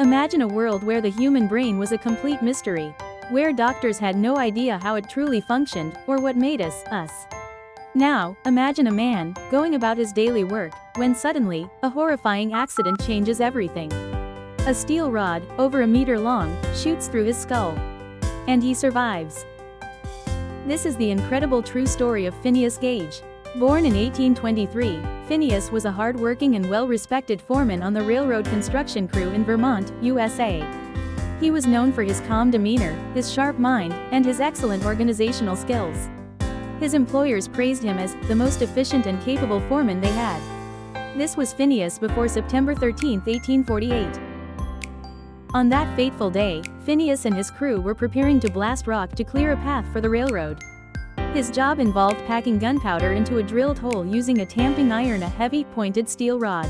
Imagine a world where the human brain was a complete mystery, where doctors had no idea how it truly functioned, or what made us, us. Now, imagine a man, going about his daily work, when suddenly, a horrifying accident changes everything. A steel rod, over a meter long, shoots through his skull. And he survives. This is the incredible true story of Phineas Gage. Born in 1823, Phineas was a hard-working and well-respected foreman on the railroad construction crew in Vermont, USA. He was known for his calm demeanor, his sharp mind, and his excellent organizational skills. His employers praised him as the most efficient and capable foreman they had. This was Phineas before September 13, 1848. On that fateful day, Phineas and his crew were preparing to blast rock to clear a path for the railroad. His job involved packing gunpowder into a drilled hole using a tamping iron, a heavy, pointed steel rod.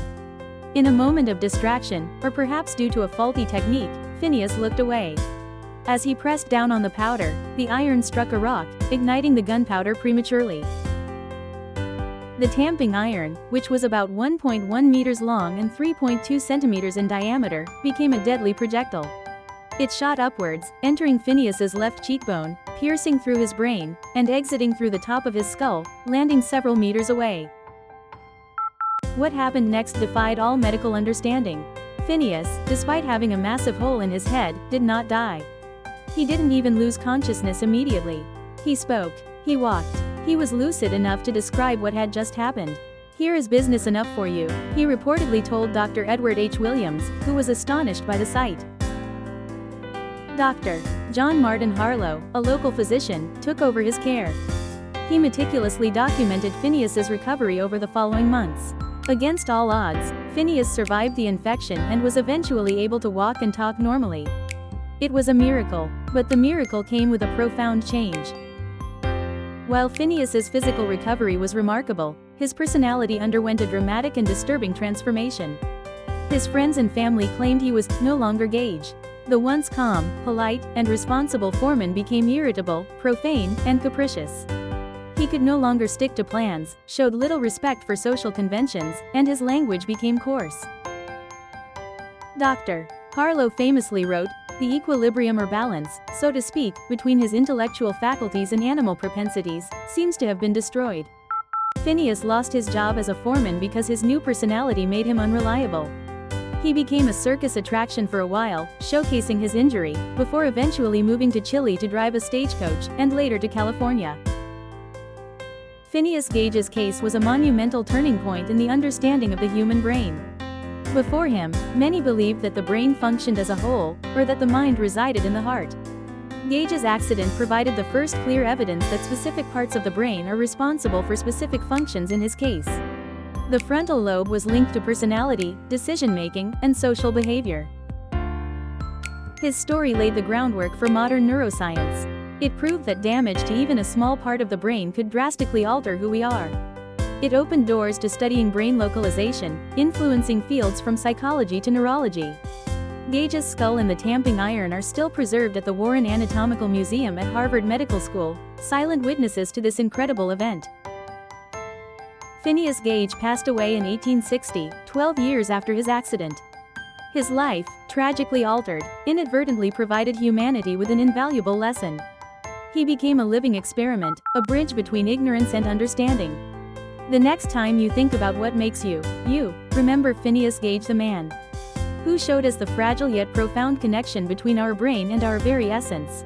In a moment of distraction, or perhaps due to a faulty technique, Phineas looked away. As he pressed down on the powder, the iron struck a rock, igniting the gunpowder prematurely. The tamping iron, which was about 1.1 meters long and 3.2 centimeters in diameter, became a deadly projectile. It shot upwards, entering Phineas's left cheekbone, piercing through his brain, and exiting through the top of his skull, landing several meters away. What happened next defied all medical understanding. Phineas, despite having a massive hole in his head, did not die. He didn't even lose consciousness immediately. He spoke. He walked. He was lucid enough to describe what had just happened. "Here is business enough for you," he reportedly told Dr. Edward H. Williams, who was astonished by the sight. Dr. John Martin Harlow, a local physician, took over his care. He meticulously documented Phineas's recovery over the following months. Against all odds, Phineas survived the infection and was eventually able to walk and talk normally. It was a miracle, but the miracle came with a profound change. While Phineas's physical recovery was remarkable, his personality underwent a dramatic and disturbing transformation. His friends and family claimed he was no longer Gage. The once calm, polite, and responsible foreman became irritable, profane, and capricious. He could no longer stick to plans, showed little respect for social conventions, and his language became coarse. Dr. Harlow famously wrote, "The equilibrium or balance, so to speak, between his intellectual faculties and animal propensities, seems to have been destroyed." Phineas lost his job as a foreman because his new personality made him unreliable. He became a circus attraction for a while, showcasing his injury, before eventually moving to Chile to drive a stagecoach, and later to California. Phineas Gage's case was a monumental turning point in the understanding of the human brain. Before him, many believed that the brain functioned as a whole, or that the mind resided in the heart. Gage's accident provided the first clear evidence that specific parts of the brain are responsible for specific functions in his case. The frontal lobe was linked to personality, decision-making, and social behavior. His story laid the groundwork for modern neuroscience. It proved that damage to even a small part of the brain could drastically alter who we are. It opened doors to studying brain localization, influencing fields from psychology to neurology. Gage's skull and the tamping iron are still preserved at the Warren Anatomical Museum at Harvard Medical School, silent witnesses to this incredible event. Phineas Gage passed away in 1860, 12 years after his accident. His life, tragically altered, inadvertently provided humanity with an invaluable lesson. He became a living experiment, a bridge between ignorance and understanding. The next time you think about what makes you, remember Phineas Gage, the man who showed us the fragile yet profound connection between our brain and our very essence.